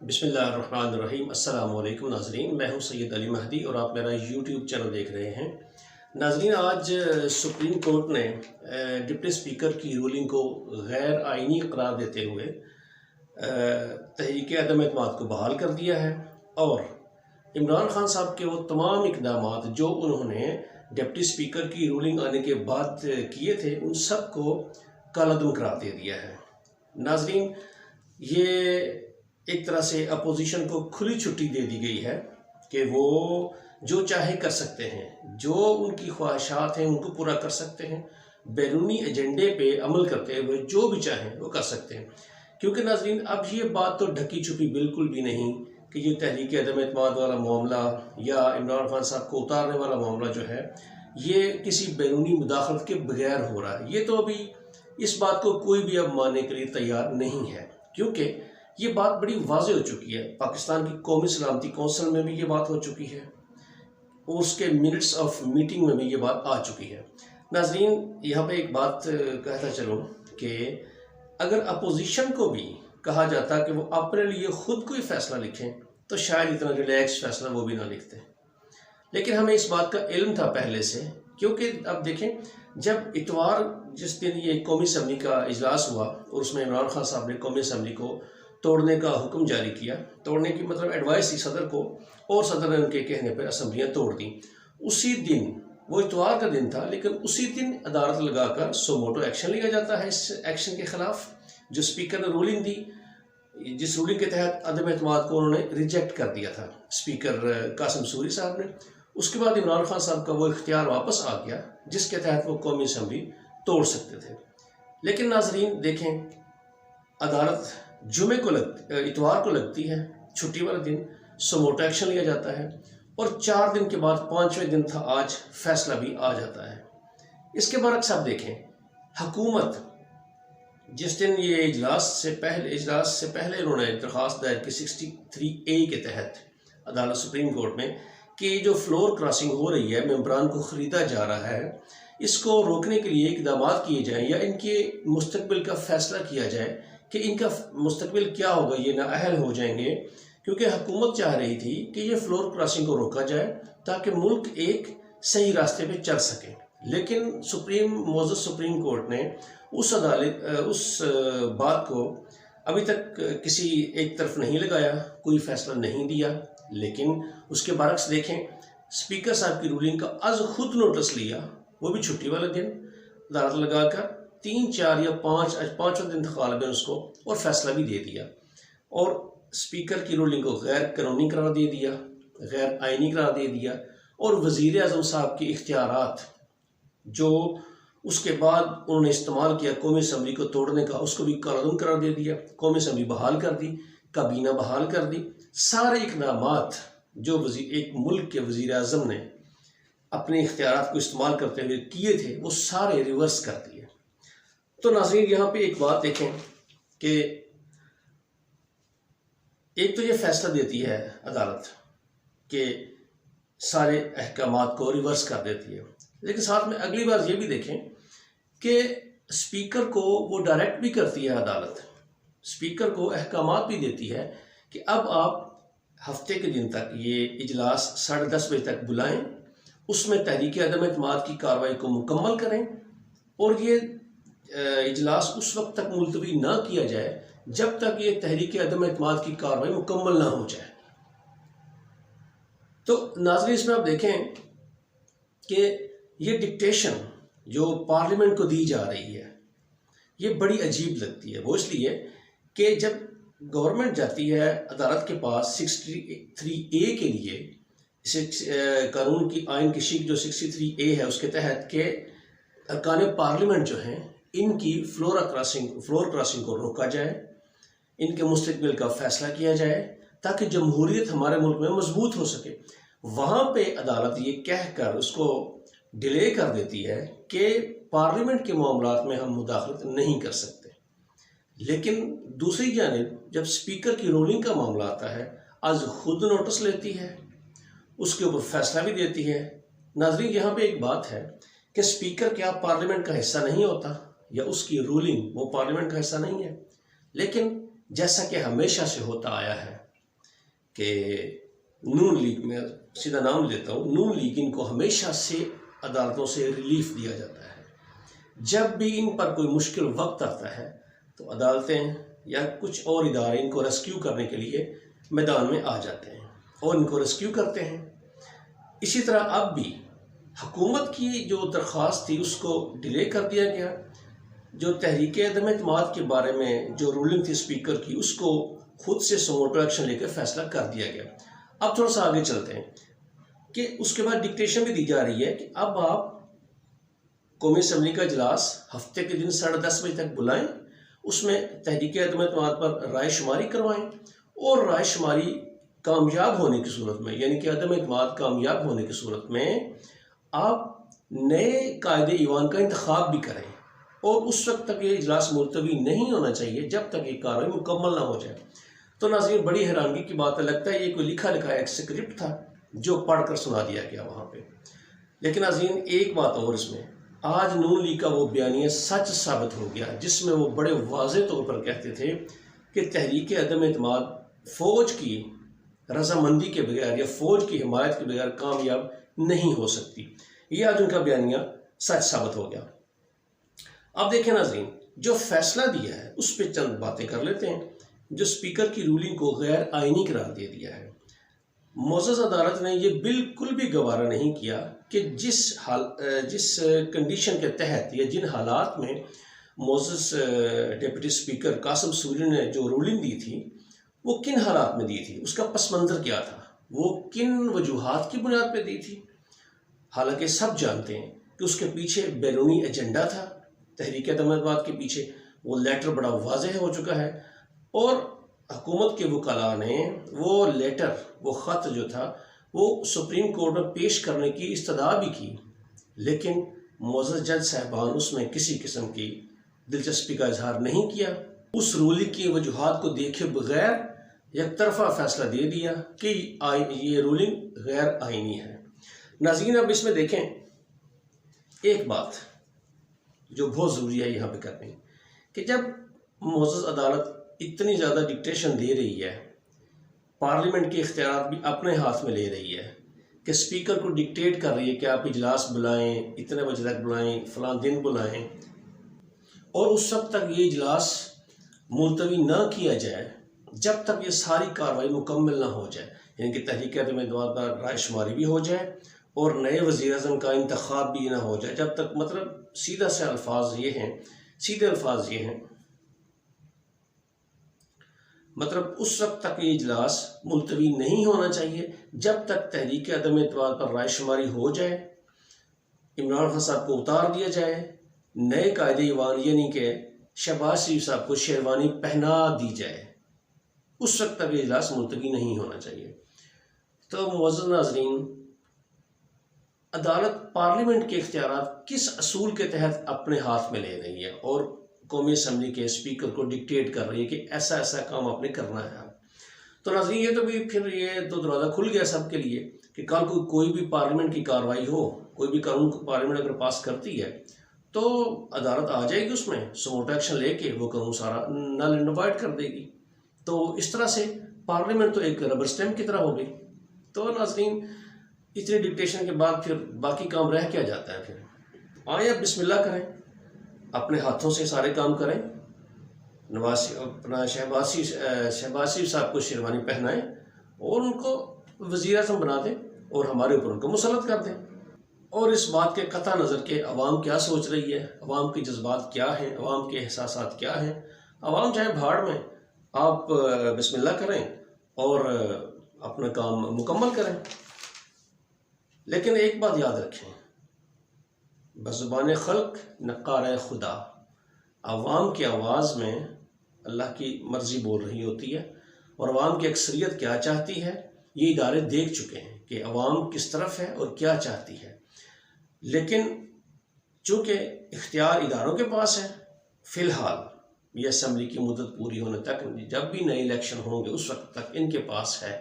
बिस्मिल्लाहिर्रहमानिर्रहीम। अस्सलाम वालेकुम नाज़रीन, मैं हूं सैयद अली महदी और आप मेरा यूट्यूब चैनल देख रहे हैं। नाज़रीन, आज सुप्रीम कोर्ट ने डिप्टी स्पीकर की रूलिंग को गैर आइनी करार देते हुए तहरीक अदम एतमाद को बहाल कर दिया है और इमरान खान साहब के वो तमाम इक़दामात जो उन्होंने डिप्टी स्पीकर की रूलिंग आने के बाद किए थे उन सब को कालअदम करार दे दिया है। नाज़रीन, ये एक तरह से अपोजिशन को खुली छुट्टी दे दी गई है कि वो जो चाहे कर सकते हैं, जो उनकी ख्वाहिशात हैं उनको पूरा कर सकते हैं, बैरूनी एजेंडे पे अमल करते हुए जो भी चाहें वो कर सकते हैं। क्योंकि नाज़रीन, अब ये बात तो ढकी छुपी बिल्कुल भी नहीं कि ये तहरीक अदम एतमाद वाला मामला या इमरान खान साहब को उतारने वाला मामला जो है ये किसी बैरूनी मुदाखलत के बगैर हो रहा है। ये तो अभी इस बात को कोई भी अब मानने के लिए तैयार नहीं है, क्योंकि ये बात बड़ी वाज़ेह हो चुकी है। पाकिस्तान की कौमी सलामती कौंसिल में भी ये बात हो चुकी है और उसके मिनट्स ऑफ मीटिंग में भी ये बात आ चुकी है। नाज़रीन, यहाँ पे एक बात कहता चलूँ कि अगर अपोजिशन को भी कहा जाता कि वो अपने लिए ख़ुद कोई फ़ैसला लिखें तो शायद इतना रिलैक्स फ़ैसला वो भी ना लिखते, लेकिन हमें इस बात का इल्म था पहले से। क्योंकि अब देखें, जब इतवार जिस दिन ये कौमी असम्बली का इजलास हुआ और उसमें इमरान खान साहब ने कौमी असम्बली को तोड़ने का हुक्म जारी किया, तोड़ने की मतलब एडवाइस थी सदर को और सदर ने उनके कहने पर असम्बलियाँ तोड़ दी। उसी दिन, वो इतवार का दिन था, लेकिन उसी दिन अदालत लगाकर सोमोटो एक्शन लिया जाता है इस एक्शन के ख़िलाफ़ जो स्पीकर ने रूलिंग दी, जिस रूलिंग के तहत अदम एतमाद को उन्होंने रिजेक्ट कर दिया था स्पीकर कासिम सूरी साहब ने। उसके बाद इमरान खान साहब का वो इख्तियार वापस आ गया जिसके तहत वो कौमी असम्बली तोड़ सकते थे। लेकिन नाजरीन देखें, अदालत जुमे को इतवार को लगती है, छुट्टी वाले दिन सोमोटो एक्शन लिया जाता है और 4 दिन के बाद 5वें दिन था आज, फैसला भी आ जाता है। इसके बरक्स आप देखें, हुकूमत जिस दिन ये इजलास से पहले उन्होंने दरख्वास्त दायर की 63A के तहत अदालत सुप्रीम कोर्ट में कि जो फ्लोर क्रॉसिंग हो रही है, मेम्बरान को ख़रीदा जा रहा है, इसको रोकने के लिए इक़दाम किए जाएँ या इनके मुस्तकबिल का फ़ैसला किया जाए कि इनका मुस्तकबिल क्या होगा, ये नाअहल हो जाएंगे। क्योंकि हुकूमत चाह रही थी कि ये फ्लोर क्रॉसिंग को रोका जाए ताकि मुल्क एक सही रास्ते पे चल सके। लेकिन मोअज़्ज़ज़ सुप्रीम कोर्ट ने उस बात को अभी तक किसी एक तरफ नहीं लगाया, कोई फ़ैसला नहीं दिया। लेकिन उसके बरक्स देखें, स्पीकर साहब की रूलिंग का आज खुद नोटिस लिया, वो भी छुट्टी वाले दिन अदालत लगाकर 3, 4 या 5, आज 5वां दिन था गालिबन उसको, और फैसला भी दे दिया और स्पीकर की रूलिंग को गैर कानूनी करार दे दिया, गैर आइनी करार दे दिया और वज़ीर आज़म साहब के इख्तियारात जो उसके बाद उन्होंने इस्तेमाल किया कौमी असम्बली को तोड़ने का, उसको भी कानून करार दे दिया। कौमी असम्बली बहाल कर दी, काबीना बहाल कर दी। सारे इक़दामात जो एक मुल्क के वज़ीर आज़म ने अपने इख्तियारात को इस्तेमाल करते हुए किए थे वो सारे रिवर्स कर दिए। तो नाज़रीन, यहाँ पे एक बात देखें कि एक तो ये फैसला देती है अदालत कि सारे अहकामात को रिवर्स कर देती है, लेकिन साथ में अगली बार ये भी देखें कि स्पीकर को वो डायरेक्ट भी करती है अदालत, स्पीकर को अहकामात भी देती है कि अब आप हफ्ते के दिन तक ये इजलास 10:30 बजे तक बुलाएं, उसमें तहरीक अदम एतमाद की कार्रवाई को मुकम्मल करें और ये इजलास उस वक्त तक मुलतवी ना किया जाए जब तक ये तहरीक अदम एतमाद की कार्रवाई मुकम्मल ना हो जाए। तो नाज़रीन, इसमें आप देखें कि ये डिक्टेशन जो पार्लियामेंट को दी जा रही है ये बड़ी अजीब लगती है। वो इसलिए कि जब गवर्नमेंट जाती है अदालत के पास 63A के लिए, कानून की आइन की शिक जो 63A है उसके तहत के अरकान पार्लियामेंट जो हैं इनकी फ्लोर क्रॉसिंग को रोका जाए, इनके मुस्तकबिल का फ़ैसला किया जाए ताकि जमहूरियत हमारे मुल्क में मजबूत हो सके। वहाँ पे अदालत ये कहकर उसको डिले कर देती है कि पार्लियामेंट के मामलात में हम मुदाखलत नहीं कर सकते। लेकिन दूसरी जानिब जब स्पीकर की रूलिंग का मामला आता है, आज खुद नोटिस लेती है, उसके ऊपर फैसला भी देती है। नाज़रीन, यहाँ पे एक बात है कि स्पीकर क्या पार्लियामेंट का हिस्सा नहीं होता या उसकी रूलिंग वो पार्लियामेंट का हिस्सा नहीं है? लेकिन जैसा कि हमेशा से होता आया है कि नून लीग में सीधा नाम लेता हूँ, नून लीग इनको हमेशा से अदालतों से रिलीफ दिया जाता है। जब भी इन पर कोई मुश्किल वक्त आता है तो अदालतें या कुछ और इदारे इनको रेस्क्यू करने के लिए मैदान में आ जाते हैं और इनको रेस्क्यू करते हैं। इसी तरह अब भी हुकूमत की जो दरख्वास्त थी उसको डिले कर दिया गया। जो तहरीक अदम एतमाद के बारे में जो रूलिंग थी स्पीकर की, उसको खुद से सुमोटो एक्शन लेकर फैसला कर दिया गया। अब थोड़ा सा आगे चलते हैं कि उसके बाद डिक्टेशन भी दी जा रही है कि अब आप कौमी असम्बली का इजलास हफ्ते के दिन 10:30 बजे तक बुलाएं, उसमें तहरीक अदम एतमाद पर राय शुमारी करवाएं और राय शुमारी कामयाब होने की सूरत में, यानी कि अदम एतमाद कामयाब होने की सूरत में आप नए कायदे ईवान का इंतखाब भी करें और उस वक्त तक ये इजलास मुलतवी नहीं होना चाहिए जब तक ये कार्रवाई मुकम्मल ना हो जाए। तो नाज़रीन, बड़ी हैरानगी की बात है, लगता है ये कोई लिखा लिखा एक स्क्रिप्ट था जो पढ़कर सुना दिया गया वहाँ पे। लेकिन नाज़रीन, एक बात और इसमें, आज नून लीग का वो बयानिया सच साबित हो गया जिसमें वो बड़े वाज़ेह तौर पर कहते थे कि तहरीक अदम एतमाद फ़ौज की रजामंदी के बगैर या फ़ौज की हिमायत के बगैर कामयाब नहीं हो सकती। ये आज उनका बयानिया सच साबित हो गया। अब देखें नाज़रीन, जो फैसला दिया है उस पर चंद बातें कर लेते हैं। जो स्पीकर की रूलिंग को गैर आइनी करार दे दिया है, मोअज़्ज़ज़ अदालत ने यह बिल्कुल भी गवारा नहीं किया कि जिस कंडीशन के तहत या जिन हालात में मोअज़्ज़ज़ डिप्टी स्पीकर कासिम सूरी ने जो रूलिंग दी थी वो किन हालात में दी थी, उसका पस मंज़र क्या था, वो किन वजूहात की बुनियाद पर दी थी। हालांकि सब जानते हैं कि उसके पीछे बैरूनी एजेंडा था। तहरीक अदम एतमाद के पीछे वो लेटर बड़ा वाज़ेह हो चुका है और हुकूमत के वकला ने वो लेटर, वो ख़त जो था वो सुप्रीम कोर्ट में पेश करने की इस्तदा भी की, लेकिन मोअज़्ज़ज़ जज साहबान उसमें किसी किस्म की दिलचस्पी का इजहार नहीं किया। उस रूलिंग की वजूहात को देखे बगैर एक तरफा फैसला दे दिया कि ये रूलिंग गैर आइनी है। नाज़रीन, अब इसमें देखें एक बात जो बहुत ज़रूरी है यहाँ पे करनी, कि जब मोअज़्ज़ज़ अदालत इतनी ज़्यादा डिक्टेशन दे रही है, पार्लियामेंट के इख्तियार भी अपने हाथ में ले रही है कि स्पीकर को डिक्टेट कर रही है कि आप इजलास बुलाएं, इतने बजे तक बुलाएं, फ़लाँ दिन बुलाएं, और उस वक्त तक ये इजलास मुलतवी ना किया जाए जब तक ये सारी कार्रवाई मुकम्मल ना हो जाए, यानी कि तहरीक अदम एतमाद पर राय शुमारी भी हो जाए और नए वज़ीर आज़म का इंतखाब भी ना हो जाए। जब तक, मतलब सीधे अल्फाज ये हैं, मतलब उस वक्त तक ये इजलास मुलतवी नहीं होना चाहिए जब तक तहरीक अदम एतमाद पर राय शुमारी हो जाए, इमरान खान साहब को उतार दिया जाए, नए कायदे ईवान यानी कि शहबाज शरीफ साहब को शेरवानी पहना दी जाए, उस वक्त तक ये इजलास मुलतवी नहीं होना चाहिए। तो मुअज़्ज़ज़ नाज़रीन, अदालत पार्लियामेंट के इख्तियारात किस असूल के तहत अपने हाथ में ले रही है और कौमी असम्बली के स्पीकर को डिक्टेट कर रही है कि ऐसा ऐसा काम आपने करना है। तो नाज़रीन, ये तो भी फिर ये तो दरवाज़ा खुल गया सबके लिए कि कल को कोई भी पार्लियामेंट की कार्रवाई हो, कोई भी कानून पार्लियामेंट अगर पास करती है तो अदालत आ जाएगी, उसमें सुमोटो एक्शन लेके वो कानून सारा नल एंड वॉइड कर देगी। तो इस तरह से पार्लियामेंट तो एक रबर स्टैम्प की तरह हो गई। तो नाज़रीन, इतने डिक्टेशन के बाद फिर बाकी काम रह क्या जाता है? फिर आए अब बिस्मिल्लाह करें, अपने हाथों से सारे काम करें, शहबाज शरीफ साहब को शेरवानी पहनाएं और उनको वज़ीर आज़म बना दें और हमारे ऊपर उनको मुसल्लत कर दें। और इस बात के कता नज़र के अवाम क्या सोच रही है, अवाम के जज्बात क्या हैं, अवाम के एहसासात क्या हैं, अवाम चाहे भाड़ में, आप बिस्मिल्लाह करें और अपना काम मुकम्मल करें। लेकिन एक बात याद रखें, बज़ुबान खल्क नक़ार खुदा, अवाम की आवाज़ में अल्लाह की मर्ज़ी बोल रही होती है और अवाम की अक्सरियत क्या चाहती है ये इदारे देख चुके हैं कि अवाम किस तरफ है और क्या चाहती है। लेकिन चूँकि इख्तियार इदारों के पास है, फ़िलहाल ये असम्बली की मुद्दत पूरी होने तक, जब भी नए इलेक्शन होंगे उस वक्त तक इनके पास है,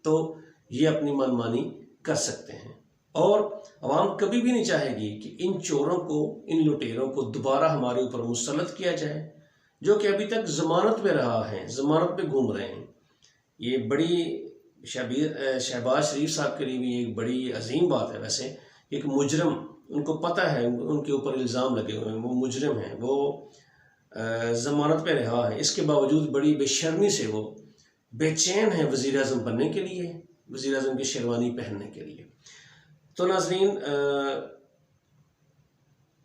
तो ये अपनी मनमानी कर सकते हैं। और अवाम कभी भी नहीं चाहेगी कि इन चोरों को, इन लुटेरों को दोबारा हमारे ऊपर मुसल्लत किया जाए। जो कि अभी तक ज़मानत पे रहा है, ज़मानत पे घूम रहे हैं। ये बड़ी शहबाज शरीफ साहब के लिए भी एक बड़ी अजीम बात है। वैसे एक मुजरम, उनको पता है उनके ऊपर इल्ज़ाम लगे हुए हैं, वो मुजरम हैं, वो ज़मानत पे रहा है, इसके बावजूद बड़ी बेशर्मी से वो बेचैन है वज़ीर आज़म बनने के लिए, वज़ीर आज़म की शेरवानी पहनने के लिए। तो नाज़रीन,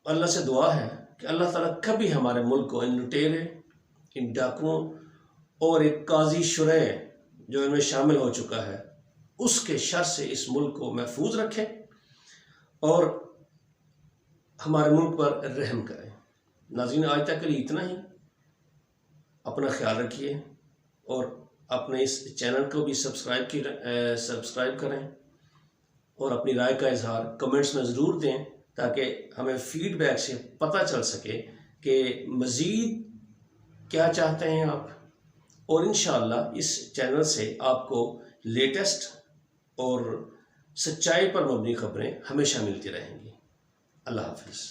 अल्लाह से दुआ है कि अल्लाह ताला कभी हमारे मुल्क को इन लुटेरे, इन डाकुओं और एक काजी शुरै जो इनमें शामिल हो चुका है, उसके शर से इस मुल्क को महफूज रखें और हमारे मुल्क पर रहम करें। नाज़रीन, आज तक के लिए इतना ही। अपना ख्याल रखिए और अपने इस चैनल को भी सब्सक्राइब करें और अपनी राय का इजहार कमेंट्स में ज़रूर दें, ताकि हमें फीडबैक से पता चल सके कि मज़ीद क्या चाहते हैं आप। और इंशाअल्लाह इस चैनल से आपको लेटेस्ट और सच्चाई पर मबनी खबरें हमेशा मिलती रहेंगी। अल्लाह हाफ़िज़।